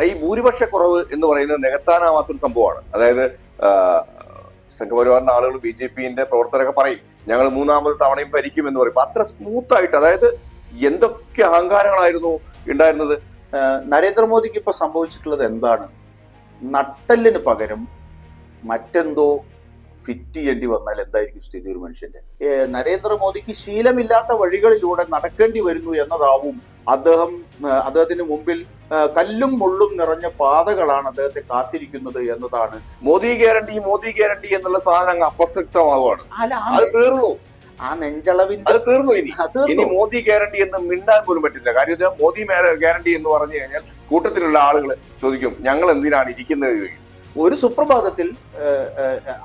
ഈ ഭൂരിപക്ഷ കുറവ് എന്ന് പറയുന്നത് നികത്താനാവാത്തൊരു സംഭവമാണ്. അതായത് സംഘപരിവാറിന്റെ ആളുകൾ BJPന്റെ പ്രവർത്തകരൊക്കെ പറയും ഞങ്ങൾ മൂന്നാമത് തവണയും ഭരിക്കും എന്ന് പറയും. അത്ര സ്മൂത്ത് ആയിട്ട്, അതായത് എന്തൊക്കെ അഹങ്കാരങ്ങളായിരുന്നു ഉണ്ടായിരുന്നത്. നരേന്ദ്രമോദിക്ക് ഇപ്പൊ സംഭവിച്ചിട്ടുള്ളത് എന്താണ്? നട്ടലിന് പകരം മറ്റെന്തോ ഫിറ്റ് ചെയ്യേണ്ടി വന്നാൽ എന്തായിരിക്കും സ്ഥിതി ഒരു മനുഷ്യന്റെ? നരേന്ദ്രമോദിക്ക് ശീലമില്ലാത്ത വഴികളിലൂടെ നടക്കേണ്ടി വരുന്നു എന്നതാവും അദ്ദേഹത്തിന് മുമ്പിൽ കല്ലും മുള്ളും നിറഞ്ഞ പാതകളാണ് അദ്ദേഹത്തെ കാത്തിരിക്കുന്നത് എന്നതാണ്. മോദി ഗ്യാരണ്ടി എന്നുള്ള സാധനം അങ്ങ് അപ്രസക്തമാവുകയാണ്. അത് തീർന്നു, ആ നെഞ്ചളവിന്റെ അത് തീർന്നു. ഇനി മോദി ഗ്യാരണ്ടി എന്ന് മിണ്ടാൻ പോലും പറ്റില്ല. കാര്യം മോദി ഗ്യാരണ്ടി എന്ന് പറഞ്ഞു കഴിഞ്ഞാൽ കൂട്ടത്തിലുള്ള ആളുകൾ ചോദിക്കും ഞങ്ങൾ എന്തിനാണ് ഇരിക്കുന്നത് ചോദിക്കും. ഒരു സുപ്രഭാതത്തിൽ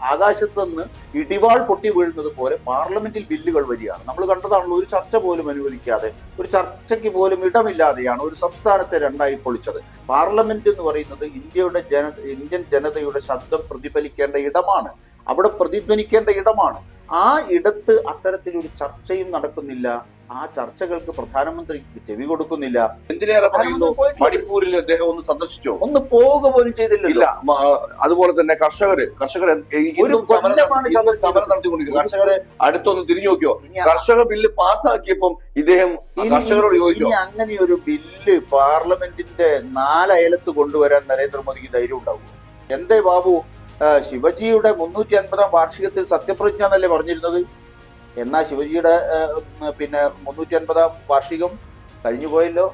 ആകാശത്ത് നിന്ന് ഇടിവാൾ പൊട്ടി വീഴുന്നത് പോലെ പാർലമെന്റിൽ ബില്ലുകൾ വരികയാണ്. നമ്മൾ കണ്ടതാണല്ലോ, ഒരു ചർച്ച പോലും അനുവദിക്കാതെ, ഒരു ചർച്ചയ്ക്ക് പോലും ഇടമില്ലാതെയാണ് ഒരു സംസ്ഥാനത്തെ രണ്ടായി പൊളിച്ചത്. പാർലമെന്റ് എന്ന് പറയുന്നത് ഇന്ത്യൻ ജനതയുടെ ശബ്ദം പ്രതിഫലിക്കേണ്ട ഇടമാണ്, അവിടെ പ്രതിധ്വനിക്കേണ്ട ഇടമാണ്. ആ ഇടത്ത് അത്തരത്തിലൊരു ചർച്ചയും നടക്കുന്നില്ല. ആ ചർച്ചകൾക്ക് പ്രധാനമന്ത്രിക്ക് ചെവി കൊടുക്കുന്നില്ല. എന്തിനേറെ പറയുന്നു, മണിപ്പൂരിൽ അദ്ദേഹം ഒന്ന് സന്ദർശിച്ചോ? ഒന്ന് പോവുക പോലും ചെയ്തില്ല. അതുപോലെ തന്നെ കർഷകർ സമരം നടത്തിക്കൊണ്ടിരിക്കുന്നു. കർഷകരെ അടുത്തൊന്ന് തിരിഞ്ഞു നോക്കിയോ? കർഷക ബില്ല് പാസ്സാക്കിയപ്പം ഇദ്ദേഹം കർഷകരോട് ചോദിച്ചു, ഇനി അങ്ങനെ ഒരു ബില്ല് പാർലമെന്റിന്റെ 4 അയലത്ത് കൊണ്ടുവരാൻ നരേന്ദ്രമോദിക്ക് ധൈര്യം ഉണ്ടാവും? എന്തേ ബാബു, ശിവജിയുടെ 350-ാം വാർഷികത്തിൽ സത്യപ്രതിജ്ഞ എന്നല്ലേ പറഞ്ഞിരുന്നത്? എന്നാ ശിവജിയുടെ 350-ാം വാർഷികം കഴിഞ്ഞു പോയല്ലോ.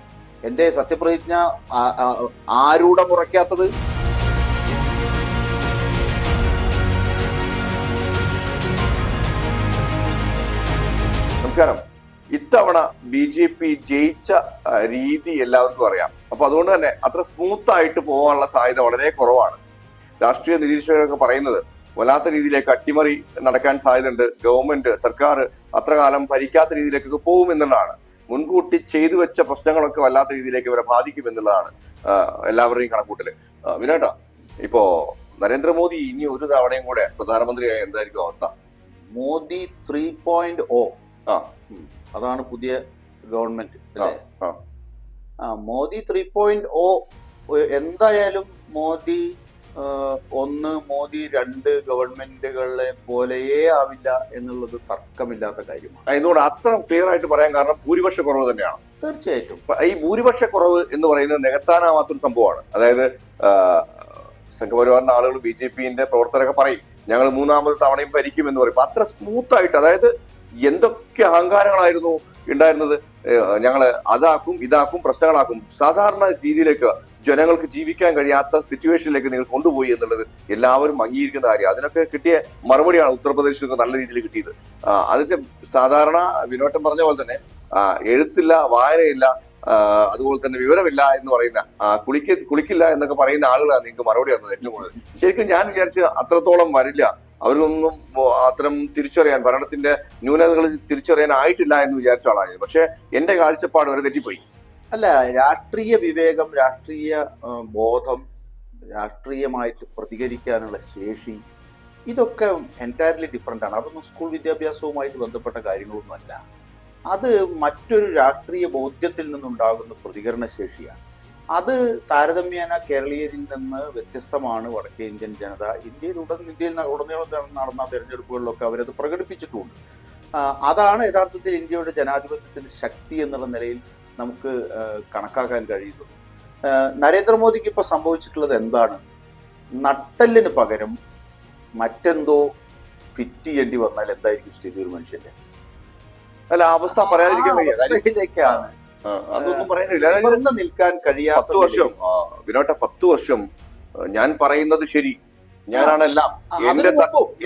എന്തേ സത്യപ്രതിജ്ഞ ആരൂടെ മുറയ്ക്കാത്തത്? നമസ്കാരം. ഇത്തവണ BJP ജയിച്ച രീതി എല്ലാവർക്കും അറിയാം. അപ്പൊ അതുകൊണ്ട് തന്നെ അത്ര സ്മൂത്ത് ആയിട്ട് പോകാനുള്ള സാധ്യത വളരെ കുറവാണ്. രാഷ്ട്രീയ നിരീക്ഷകരൊക്കെ പറയുന്നത് വല്ലാത്ത രീതിയിലേക്ക് അട്ടിമറി നടക്കാൻ സാധ്യതയുണ്ട്. ഗവൺമെന്റ്, സർക്കാർ അത്ര കാലം ഭരിക്കാത്ത രീതിയിലേക്കൊക്കെ പോകും എന്നുള്ളതാണ്. മുൻകൂട്ടി ചെയ്തു വെച്ച പ്രശ്നങ്ങളൊക്കെ വല്ലാത്ത രീതിയിലേക്ക് ഇവരെ ബാധിക്കും എന്നുള്ളതാണ് എല്ലാവരുടെയും കണക്കൂട്ടല്. വിനോട്ടാ, ഇപ്പോ നരേന്ദ്രമോദി ഇനി ഒരു തവണയും കൂടെ പ്രധാനമന്ത്രിയായ എന്തായിരിക്കും അവസ്ഥ? മോദി 3.0 അതാണ് പുതിയ ഗവൺമെന്റ് അല്ലേ? മോദി 3.0 എന്തായാലും മോദി 1, മോദി 2 ഗവൺമെന്റുകളെ പോലെയേ ആവില്ല എന്നുള്ളത് തർക്കമില്ലാത്ത കാര്യമാണ്. അതിനോട് അത്ര ക്ലിയർ ആയിട്ട് പറയാൻ കാരണം ഭൂരിപക്ഷ കുറവ് തന്നെയാണ്. തീർച്ചയായിട്ടും ഈ ഭൂരിപക്ഷ കുറവ് എന്ന് പറയുന്നത് നികത്താനാവാത്തൊരു സംഭവമാണ്. അതായത് സംഘപരിവാറിന്റെ ആളുകൾ BJPന്റെ പ്രവർത്തകരൊക്കെ പറയും ഞങ്ങൾ മൂന്നാമത് തവണയും ഭരിക്കും എന്ന് പറയും. അത്ര സ്മൂത്ത് ആയിട്ട്, അതായത് എന്തൊക്കെ അഹങ്കാരങ്ങളായിരുന്നു ഉണ്ടായിരുന്നത്. ഞങ്ങള് അതാക്കും ഇതാക്കും പ്രശ്നങ്ങളാക്കും. സാധാരണ രീതിയിലേക്ക് ജനങ്ങൾക്ക് ജീവിക്കാൻ കഴിയാത്ത സിറ്റുവേഷനിലേക്ക് നിങ്ങൾ കൊണ്ടുപോയി എന്നുള്ളത് എല്ലാവരും അംഗീകരിക്കുന്ന കാര്യം. അതിനൊക്കെ കിട്ടിയ മറുപടിയാണ് ഉത്തർപ്രദേശിലൊക്കെ നല്ല രീതിയിൽ കിട്ടിയത്. അതിന്റെ സാധാരണ വിനോട്ടം പറഞ്ഞ പോലെ തന്നെ എഴുത്തില്ല, വായനയില്ല, അതുപോലെ തന്നെ വിവരമില്ല എന്ന് പറയുന്ന കുളിക്കില്ല എന്നൊക്കെ പറയുന്ന ആളുകളാണ് നിങ്ങൾക്ക് മറുപടി വന്നത് ഏറ്റവും കൂടുതൽ. ശരിക്കും ഞാൻ വിചാരിച്ച് അത്രത്തോളം വരില്ല. അവരൊന്നും അത്തരം തിരിച്ചറിയാൻ, ഭരണത്തിന്റെ ന്യൂനതകൾ തിരിച്ചറിയാൻ ആയിട്ടില്ല എന്ന് വിചാരിച്ച ആളാണ്. പക്ഷെ എന്റെ കാഴ്ചപ്പാട് വരെ തെറ്റിപ്പോയി. അല്ല, രാഷ്ട്രീയ വിവേകം, രാഷ്ട്രീയ ബോധം, രാഷ്ട്രീയമായിട്ട് പ്രതികരിക്കാനുള്ള ശേഷി, ഇതൊക്കെ എൻറ്റയർലി ഡിഫറെൻ്റ് ആണ്. അതൊന്നും സ്കൂൾ വിദ്യാഭ്യാസവുമായിട്ട് ബന്ധപ്പെട്ട കാര്യങ്ങളൊന്നുമല്ല. അത് മറ്റൊരു രാഷ്ട്രീയ ബോധ്യത്തിൽ നിന്നുണ്ടാകുന്ന പ്രതികരണ ശേഷിയാണ്. അത് താരതമ്യേന കേരളീയരിൽ നിന്ന് വ്യത്യസ്തമാണ് വടക്കേ ഇന്ത്യൻ ജനത. ഇന്ത്യയിൽ ഉടനീളം നടന്ന തെരഞ്ഞെടുപ്പുകളിലൊക്കെ അവരത് പ്രകടിപ്പിച്ചിട്ടുണ്ട്. അതാണ് യഥാർത്ഥത്തിൽ ഇന്ത്യയുടെ ജനാധിപത്യത്തിന്റെ ശക്തി എന്നുള്ള നിലയിൽ നമുക്ക് കണക്കാക്കാൻ കഴിയുന്നത്. നരേന്ദ്രമോദിക്ക് ഇപ്പൊ സംഭവിച്ചിട്ടുള്ളത് എന്താണ്? നട്ടലിന് പകരം മറ്റെന്തോ ഫിറ്റ് ചെയ്യേണ്ടി വന്നാൽ എന്തായിരിക്കും സ്ഥിതി ഒരു മനുഷ്യന്റെ? അല്ല, അവസ്ഥ പറയാതിരിക്കാണ്. അതൊന്നും പറയുന്നില്ല. നിൽക്കാൻ കഴിയാത്ത 10 വർഷം വിനോട്ട, 10 വർഷം ഞാൻ പറയുന്നത് ശരി, ഞാനാണെല്ലാം,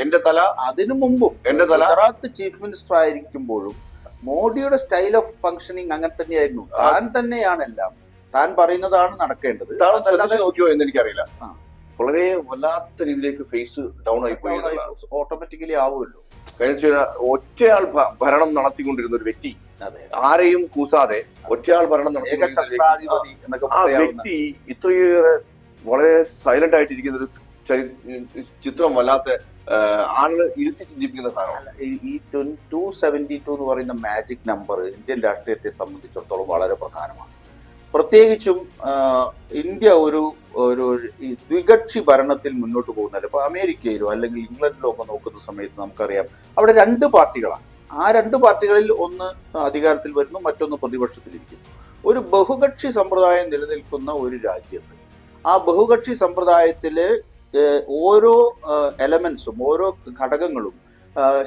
എന്റെ തല, അതിനു മുമ്പും എന്റെ തല. ഗുജറാത്ത് ചീഫ് മിനിസ്റ്റർ ആയിരിക്കുമ്പോഴും മോഡിയുടെ സ്റ്റൈൽ ഓഫ് ഫംഗ്ഷനിങ് അങ്ങനെ തന്നെയായിരുന്നു. താൻ തന്നെയാണ് എല്ലാം, താൻ പറയുന്നതാണ് നടക്കേണ്ടത്. നോക്കിയോ എന്ന് എനിക്കറിയില്ല. വളരെ വല്ലാത്ത രീതിയിലേക്ക് ഫേസ് ഡൗൺ ആയി പോയി. ഓട്ടോമാറ്റിക്കലി ആവുമല്ലോ. ഒറ്റയാൾ ഭരണം നടത്തിക്കൊണ്ടിരുന്ന ഒരു വ്യക്തി, ആരെയും കൂസാതെ ഒറ്റയാൾ ഭരണം നടത്തി ആ വ്യക്തി ഇത്രയേറെ വളരെ സൈലന്റ് ആയിട്ടിരിക്കുന്ന ഒരു ചിത്രം വല്ലാത്ത ആളുകൾ ഇരുത്തി ചിന്തിപ്പിക്കുന്ന സാധനമാണ്. ഈ 272 എന്ന് പറയുന്ന മാജിക് നമ്പർ ഇന്ത്യൻ രാഷ്ട്രീയത്തെ സംബന്ധിച്ചിടത്തോളം വളരെ പ്രധാനമാണ്. പ്രത്യേകിച്ചും ഇന്ത്യ ഒരു ഒരു ഈ ദ്വികക്ഷി ഭരണത്തിൽ മുന്നോട്ട് പോകുന്നില്ല. ഇപ്പൊ അമേരിക്കയിലോ അല്ലെങ്കിൽ ഇംഗ്ലണ്ടിലോ ഒക്കെ നോക്കുന്ന സമയത്ത് നമുക്കറിയാം അവിടെ രണ്ട് പാർട്ടികളാണ്. ആ രണ്ട് പാർട്ടികളിൽ ഒന്ന് അധികാരത്തിൽ വരുന്നു, മറ്റൊന്ന് പ്രതിപക്ഷത്തിലിരിക്കുന്നു. ഒരു ബഹുകക്ഷി സമ്പ്രദായം നിലനിൽക്കുന്ന ഒരു രാജ്യത്ത് ആ ബഹുകക്ഷി സമ്പ്രദായത്തില് ഓരോ എലമെന്റ്സും ഓരോ ഘടകങ്ങളും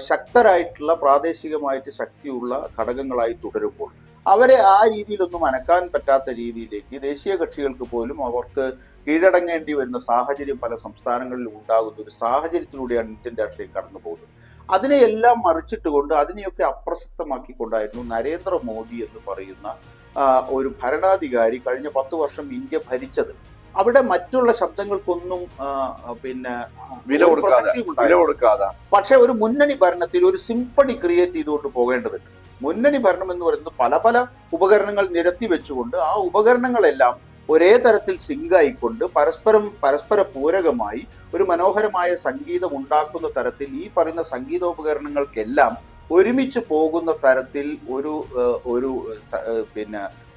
ശക്തരായിട്ടുള്ള പ്രാദേശികമായിട്ട് ശക്തിയുള്ള ഘടകങ്ങളായി തുടരുമ്പോൾ അവരെ ആ രീതിയിലൊന്നും അനക്കാൻ പറ്റാത്ത രീതിയിലേക്ക് ദേശീയ കക്ഷികൾക്ക് പോലും അവർക്ക് കീഴടങ്ങേണ്ടി വരുന്ന സാഹചര്യം പല സംസ്ഥാനങ്ങളിലും ഉണ്ടാകുന്ന ഒരു സാഹചര്യത്തിലൂടെയാണ് ഇന്ത്യൻ രാഷ്ട്രീയം കടന്നു പോകുന്നത്. അതിനെയെല്ലാം മറിച്ചിട്ടുകൊണ്ട് അതിനെയൊക്കെ അപ്രസക്തമാക്കിക്കൊണ്ടായിരുന്നു നരേന്ദ്രമോദി എന്ന് പറയുന്ന ഒരു ഭരണാധികാരി കഴിഞ്ഞ 10 വർഷം ഇന്ത്യ ഭരിച്ചത്. അവിടെ മറ്റുള്ള ശബ്ദങ്ങൾക്കൊന്നും വില കൊടുക്കാതെ പക്ഷെ ഒരു മുന്നണി ഭരണത്തിൽ ഒരു സിംഫണി ക്രിയേറ്റ് ചെയ്തുകൊണ്ട് പോകേണ്ടതുണ്ട്. മുന്നണി ഭരണം എന്ന് പറയുന്നത് പല പല ഉപകരണങ്ങൾ നിരത്തി വെച്ചുകൊണ്ട് ആ ഉപകരണങ്ങളെല്ലാം ഒരേ തരത്തിൽ സിങ്കായിക്കൊണ്ട് പരസ്പര പൂരകമായി ഒരു മനോഹരമായ സംഗീതം ഉണ്ടാക്കുന്ന തരത്തിൽ ഈ പറയുന്ന സംഗീതോപകരണങ്ങൾക്കെല്ലാം ഒരുമിച്ച് പോകുന്ന തരത്തിൽ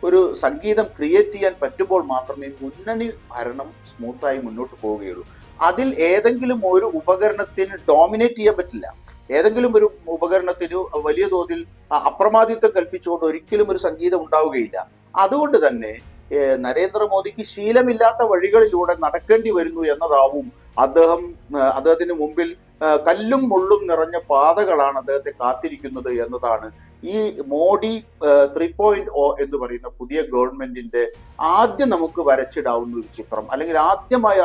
ഒരു സംഗീതം ക്രിയേറ്റ് ചെയ്യാൻ പറ്റുമ്പോൾ മാത്രമേ മുന്നണി ഭരണം സ്മൂത്തായി മുന്നോട്ട് പോവുകയുള്ളൂ. അതിൽ ഏതെങ്കിലും ഒരു ഉപകരണത്തിന് ഡോമിനേറ്റ് ചെയ്യാൻ പറ്റില്ല. ഏതെങ്കിലും ഒരു ഉപകരണത്തിന് വലിയ തോതിൽ അപ്രമാദിത്വം കൽപ്പിച്ചുകൊണ്ട് ഒരിക്കലും ഒരു സംഗീതം ഉണ്ടാവുകയില്ല. അതുകൊണ്ട് തന്നെ നരേന്ദ്രമോദിക്ക് ശീലമില്ലാത്ത വഴികളിലൂടെ നടക്കേണ്ടി വരുന്നു എന്നതാവും അദ്ദേഹത്തിന് മുമ്പിൽ കല്ലും മുള്ളും നിറഞ്ഞ പാതകളാണ് അദ്ദേഹത്തെ കാത്തിരിക്കുന്നത് എന്നതാണ് ഈ മോഡി 3.0 എന്ന് പറയുന്ന പുതിയ ഗവൺമെന്റിന്റെ ആദ്യം നമുക്ക് വരച്ചിടാവുന്ന ഒരു ചിത്രം. അല്ലെങ്കിൽ ആദ്യമായി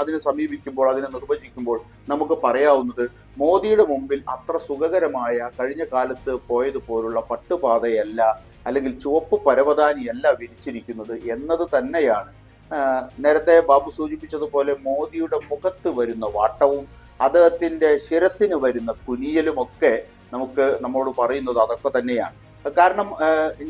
അതിനെ സമീപിക്കുമ്പോൾ, അതിനെ നിർവചിക്കുമ്പോൾ നമുക്ക് പറയാവുന്നത് മോദിയുടെ മുമ്പിൽ അത്ര സുഖകരമായ കഴിഞ്ഞ കാലത്ത് പോയതുപോലുള്ള പട്ടുപാതയല്ല അല്ലെങ്കിൽ ചുവപ്പ് പരവതാനിയല്ല വിരിച്ചിരിക്കുന്നത് എന്നത് തന്നെയാണ്. നേരത്തെ ബാബു സൂചിപ്പിച്ചതുപോലെ മോദിയുടെ മുഖത്ത് വരുന്ന വാട്ടവും അദ്ദേഹത്തിന്റെ ശിരസിന് വരുന്ന കുനിയലുമൊക്കെ നമ്മോട് പറയുന്നത് അതൊക്കെ തന്നെയാണ്. കാരണം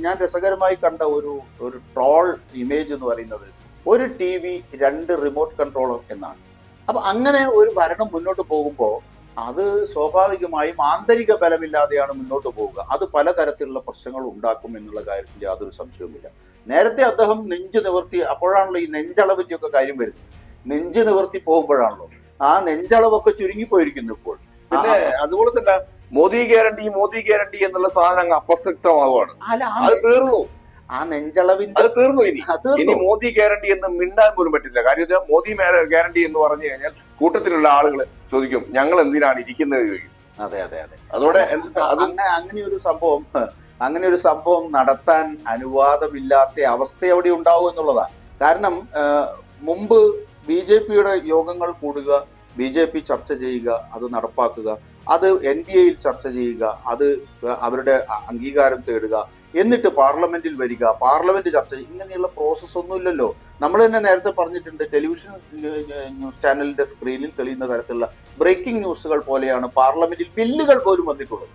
ഞാൻ രസകരമായി കണ്ട ഒരു ട്രോൾ ഇമേജ് എന്ന് പറയുന്നത് ഒരു TV 2 റിമോട്ട് കൺട്രോളർ എന്നാണ്. അപ്പൊ അങ്ങനെ ഒരു ഭരണം മുന്നോട്ട് പോകുമ്പോൾ അത് സ്വാഭാവികമായും ആന്തരിക ബലമില്ലാതെയാണ് മുന്നോട്ട് പോവുക. അത് പലതരത്തിലുള്ള പ്രശ്നങ്ങൾ ഉണ്ടാക്കും എന്നുള്ള കാര്യത്തിൽ യാതൊരു സംശയവുമില്ല. നേരത്തെ അദ്ദേഹം നെഞ്ച് നിവർത്തി, അപ്പോഴാണല്ലോ ഈ നെഞ്ചളവിന്റെ ഒക്കെ കാര്യം വരുന്നത്. നെഞ്ച് നിവർത്തി പോകുമ്പോഴാണല്ലോ ആ നെഞ്ചളവൊക്കെ ചുരുങ്ങിപ്പോയിരിക്കുന്നു ഇപ്പോൾ. പിന്നെ അതുപോലെ തന്നെ മോദി ഗ്യാരണ്ടി എന്നുള്ള സാധനം അങ്ങ് അപ്രസക്തമാവുകയാണ്. അത് തീർന്നു. ആ നെഞ്ചളവിന്റെ അത് തീർന്നു. ഇനി മോദി ഗ്യാരണ്ടി എന്ന് മിണ്ടാൻ പോലും പറ്റില്ല. കാര്യം മോദി ഗ്യാരണ്ടി എന്ന് പറഞ്ഞു കഴിഞ്ഞാൽ കൂട്ടത്തിലുള്ള ആളുകൾ ചോദിക്കും ഞങ്ങൾ എന്തിനാണ് ഇരിക്കുന്നത് ചോദിക്കും. അതെ അതെ അതെ. അതോടെ അങ്ങനെ ഒരു സംഭവം നടത്താൻ അനുവാദമില്ലാത്ത അവസ്ഥ അവിടെ ഉണ്ടാവും എന്നുള്ളതാണ്. കാരണം മുമ്പ് BJPയുടെ യോഗങ്ങൾ കൂടുക, BJP ചർച്ച ചെയ്യുക, അത് നടപ്പാക്കുക, അത് NDAയിൽ ചർച്ച ചെയ്യുക, അത് അവരുടെ അംഗീകാരം തേടുക, എന്നിട്ട് പാർലമെന്റിൽ വരിക, പാർലമെന്റ് ചർച്ച ചെയ്യുക, ഇങ്ങനെയുള്ള പ്രോസസ് ഒന്നുമില്ലല്ലോ. നമ്മൾ തന്നെ നേരത്തെ പറഞ്ഞിട്ടുണ്ട്, ടെലിവിഷൻ ന്യൂസ് ചാനലിന്റെ സ്ക്രീനിൽ തെളിയുന്ന തരത്തിലുള്ള ബ്രേക്കിംഗ് ന്യൂസുകൾ പോലെയാണ് പാർലമെന്റിൽ ബില്ലുകൾ പോലും വന്നിട്ടുള്ളത്.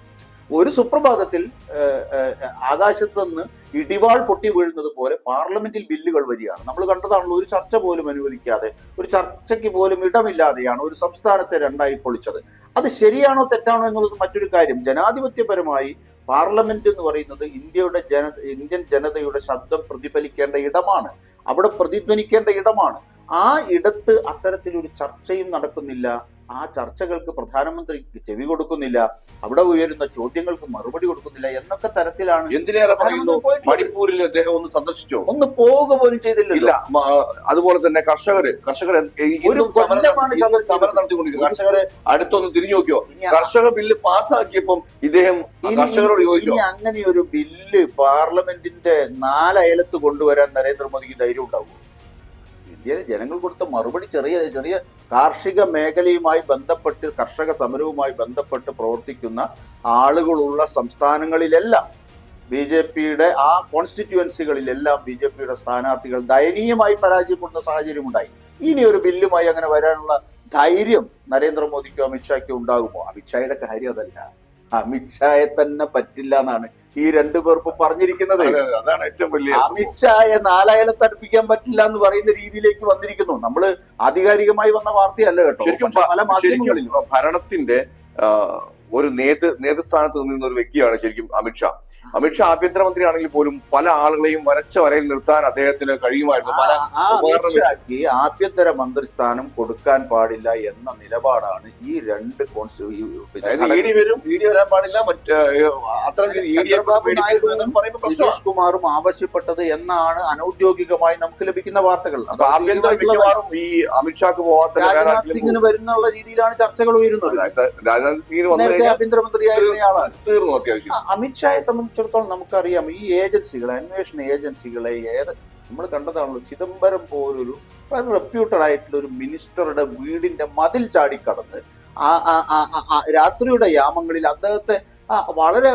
ഒരു സുപ്രഭാതത്തിൽ ആകാശത്ത് നിന്ന് ഇടിവാൾ പൊട്ടി വീഴുന്നത് പോലെ പാർലമെന്റിൽ ബില്ലുകൾ വരികയാണ്. നമ്മൾ കണ്ടതാണല്ലോ, ഒരു ചർച്ച പോലും അനുവദിക്കാതെ, ഒരു ചർച്ചയ്ക്ക് പോലും ഇടമില്ലാതെയാണ് ഒരു സംസ്ഥാനത്തെ രണ്ടായി പൊളിച്ചത്. അത് ശരിയാണോ തെറ്റാണോ എന്നുള്ളത് മറ്റൊരു കാര്യം. ജനാധിപത്യപരമായി പാർലമെന്റ് എന്ന് പറയുന്നത് ഇന്ത്യൻ ജനതയുടെ ശബ്ദം പ്രതിഫലിക്കേണ്ട ഇടമാണ്, അവിടെ പ്രതിധ്വനിക്കേണ്ട ഇടമാണ്. ആ ഇടത്ത് അത്തരത്തിലൊരു ചർച്ചയും നടക്കുന്നില്ല. ആ ചർച്ചകൾക്ക് പ്രധാനമന്ത്രി ചെവി കൊടുക്കുന്നില്ല, അവിടെ ഉയരുന്ന ചോദ്യങ്ങൾക്ക് മറുപടി കൊടുക്കുന്നില്ല എന്നൊക്കെ തരത്തിലാണ്. എന്തിനേറെ പറയുന്നു, മണിപ്പൂരിൽ അദ്ദേഹം ഒന്ന് സന്ദർശിച്ചോ? ഒന്ന് പോവുക പോലും ചെയ്തില്ല. അതുപോലെ തന്നെ കർഷകർ സമരം നടത്തിക്കൊണ്ടിരിക്കുന്നു. കർഷകരെ അടുത്തൊന്ന് തിരിഞ്ഞു നോക്കിയോ? കർഷക ബില്ല് പാസ്സാക്കിയപ്പം ഇദ്ദേഹം കർഷകരോട് ചോദിച്ചു, അങ്ങനെ ഒരു ബില്ല് പാർലമെന്റിന്റെ 4 അയലത്ത് കൊണ്ടുവരാൻ നരേന്ദ്രമോദിക്ക് ധൈര്യം ഉണ്ടാവും? ഇന്ത്യയിലെ ജനങ്ങൾ കൊടുത്ത മറുപടി ചെറിയ കാർഷിക മേഖലയുമായി ബന്ധപ്പെട്ട്, കർഷക സമരവുമായി ബന്ധപ്പെട്ട് പ്രവർത്തിക്കുന്ന ആളുകളുള്ള സംസ്ഥാനങ്ങളിലെല്ലാം BJPയുടെ ആ കോൺസ്റ്റിറ്റ്യുവൻസികളിലെല്ലാം BJPയുടെ സ്ഥാനാർത്ഥികൾ ദയനീയമായി പരാജയപ്പെടുന്ന സാഹചര്യം ഉണ്ടായി. ഇനി ഒരു ബില്ലുമായി അങ്ങനെ വരാനുള്ള ധൈര്യം നരേന്ദ്രമോദിക്കോ അമിത്ഷായ്ക്കോ ഉണ്ടാകുമോ? അമിത്ഷായുടെ കാര്യം അതല്ല, അമിത്ഷായെ തന്നെ പറ്റില്ല എന്നാണ് ഈ 2 പേർക്കും പറഞ്ഞിരിക്കുന്നത്. അതാണ് ഏറ്റവും വലിയ. അമിത്ഷായെ 4 അയലത്ത് അടുപ്പിക്കാൻ പറ്റില്ല എന്ന് പറയുന്ന രീതിയിലേക്ക് വന്നിരിക്കുന്നു. നമ്മള് ആധികാരികമായി വന്ന വാർത്തയല്ല കേട്ടോ. ശരിക്കും പല മാധ്യമങ്ങളിലും ഭരണത്തിന്റെ ഒരു നേതൃസ്ഥാനത്ത് നിന്നിരുന്ന ഒരു വ്യക്തിയാണ് ശരിക്കും അമിത്ഷാ. അമിത്ഷാ ആഭ്യന്തരമന്ത്രിയാണെങ്കിൽ പോലും പല ആളുകളെയും വരച്ച വരയിൽ നിർത്താൻ അദ്ദേഹത്തിന് കഴിയുമായിരുന്നു. പല അമിത്ഷാക്ക് ആഭ്യന്തര മന്ത്രിസ്ഥാനം കൊടുക്കാൻ പാടില്ല എന്ന നിലപാടാണ് ഈ രണ്ട് വരാൻ പാടില്ല. ചന്ദ്രബാബു നായിഡുവും നിതീഷ് കുമാറും ആവശ്യപ്പെട്ടത് എന്നാണ് അനൌദ്യോഗികമായി നമുക്ക് ലഭിക്കുന്ന വാർത്തകൾ. ഈ അമിത്ഷാക്ക് പോവാത്ത രാജ്നാഥ് സിംഗിന് വരുന്നുള്ള രീതിയിലാണ് ചർച്ചകൾ ഉയരുന്നത്. രാജ്നാഥ് സിംഗിന് നേരത്തെ ആഭ്യന്തരമന്ത്രിയായിരുന്നയാളാണ്. തീർന്നു അത്യാവശ്യം. അമിത്ഷായെ സംബന്ധിച്ചിടത്തോളം നമുക്കറിയാം, ഈ ഏജൻസികളെ, അന്വേഷണ ഏജൻസികളെ നമ്മൾ കണ്ടതാണല്ലോ. ചിദംബരം പോലൊരു റെപ്യൂട്ടഡ് ആയിട്ടുള്ള ഒരു മിനിസ്റ്ററുടെ വീടിന്റെ മതിൽ ചാടിക്കടന്ന് രാത്രിയുടെ യാമങ്ങളിൽ അദ്ദേഹത്തെ വളരെ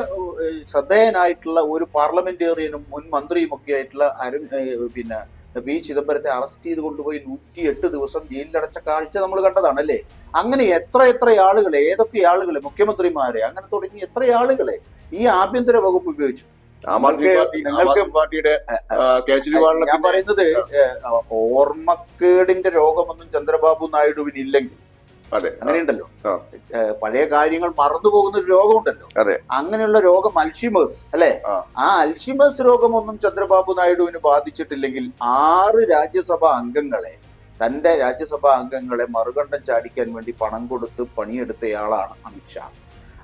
ശ്രദ്ധേയനായിട്ടുള്ള ഒരു പാർലമെന്റേറിയനും മുൻ മന്ത്രിയും ഒക്കെ ആയിട്ടുള്ള പിന്നെ പി ചിദംബരത്തെ അറസ്റ്റ് ചെയ്ത് കൊണ്ടുപോയി 108 ദിവസം ജയിലിലടച്ച കാഴ്ച നമ്മൾ കണ്ടതാണ് അല്ലേ. അങ്ങനെ എത്ര ആളുകളെ, ഏതൊക്കെ ആളുകളെ, മുഖ്യമന്ത്രിമാരെ, അങ്ങനെ തുടങ്ങി എത്ര ആളുകളെ ഈ ആഭ്യന്തര വകുപ്പ് ഉപയോഗിച്ചു. ഞാൻ പറയുന്നത് ഓർമ്മക്കേടിന്റെ രോഗമൊന്നും ചന്ദ്രബാബു നായിഡുവിന് ഇല്ലെങ്കിൽ, അങ്ങനെയുണ്ടല്ലോ, പഴയ കാര്യങ്ങൾ മറന്നു പോകുന്ന ഒരു രോഗമുണ്ടല്ലോ, അങ്ങനെയുള്ള രോഗം അൽഷിമേഴ്സ് അല്ലെ. ആ അൽഷിമേഴ്സ് രോഗമൊന്നും ചന്ദ്രബാബു നായിഡുവിന് ബാധിച്ചിട്ടില്ലെങ്കിൽ 6 രാജ്യസഭാ അംഗങ്ങളെ, തന്റെ രാജ്യസഭാ അംഗങ്ങളെ മറുകണ്ഠം ചാടിക്കാൻ വേണ്ടി പണം കൊടുത്ത് പണിയെടുത്തയാളാണ് അമിത്ഷാ.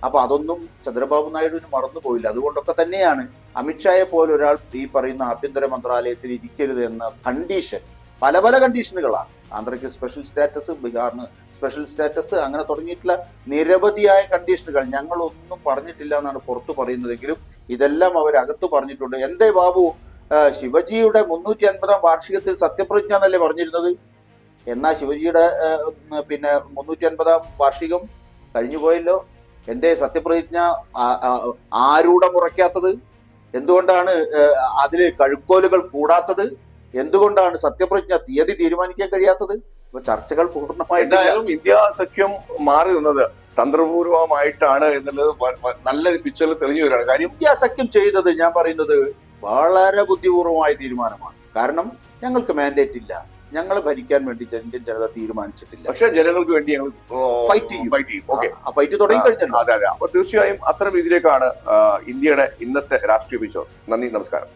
അപ്പൊ അതൊന്നും ചന്ദ്രബാബു നായിഡുവിന് മറന്നുപോയില്ല. അതുകൊണ്ടൊക്കെ തന്നെയാണ് അമിത്ഷായെ പോലെ ഒരാൾ ഈ പറയുന്ന ആഭ്യന്തര മന്ത്രാലയത്തിൽ ഇരിക്കരുത് എന്ന കണ്ടീഷൻ, പല കണ്ടീഷനുകളാണ്. ആന്ധ്രയ്ക്ക് സ്പെഷ്യൽ സ്റ്റാറ്റസ്, ബീഹാറിന് സ്പെഷ്യൽ സ്റ്റാറ്റസ്, അങ്ങനെ തുടങ്ങിയിട്ടുള്ള നിരവധിയായ കണ്ടീഷനുകൾ ഞങ്ങളൊന്നും പറഞ്ഞിട്ടില്ല എന്നാണ് പുറത്തു പറയുന്നതെങ്കിലും ഇതെല്ലാം അവരകത്ത് പറഞ്ഞിട്ടുണ്ട്. എന്തേ ബാബു, ശിവജിയുടെ 350-ാം വാർഷികത്തിൽ സത്യപ്രതിജ്ഞ എന്നല്ലേ പറഞ്ഞിരുന്നത്? എന്നാ ശിവജിയുടെ പിന്നെ 350-ാം വാർഷികം കഴിഞ്ഞു പോയല്ലോ. എന്തേ സത്യപ്രതിജ്ഞ ആരൂഢമുറയ്ക്കാത്തത്? എന്തുകൊണ്ടാണ് അതില് കഴുക്കോലുകൾ കൂടാത്തത്? എന്തുകൊണ്ടാണ് സത്യപ്രതിജ്ഞ തീയതി തീരുമാനിക്കാൻ കഴിയാത്തത്? ചർച്ചകൾ പൂർണ്ണമായിട്ടും ഇന്ത്യ സഖ്യം മാറി നിന്നത് തന്ത്രപൂർവമായിട്ടാണ് എന്നുള്ളത് നല്ലൊരു പിക്ചറിൽ തെളിഞ്ഞു വരികയാണ്. കാര്യം ഇന്ത്യ സഖ്യം ചെയ്തത്, ഞാൻ പറയുന്നത്, വളരെ ബുദ്ധിപൂർവമായ തീരുമാനമാണ്. കാരണം ഞങ്ങൾക്ക് മാൻഡേറ്റ് ഇല്ല, ഞങ്ങൾ ഭരിക്കാൻ വേണ്ടി ഇന്ത്യൻ ജനത തീരുമാനിച്ചിട്ടില്ല. പക്ഷെ ജനങ്ങൾക്ക് വേണ്ടി ഞങ്ങൾ ഫൈറ്റ് ചെയ്യും. ഓക്കെ, ആ ഫൈറ്റ് തുടങ്ങി കഴിഞ്ഞല്ലോ. അതെ. അപ്പൊ തീർച്ചയായും അത്തരം രീതിയിലേക്കാണ് ഇന്ത്യയുടെ ഇന്നത്തെ രാഷ്ട്രീയ പിക്ചർ. നന്ദി, നമസ്കാരം.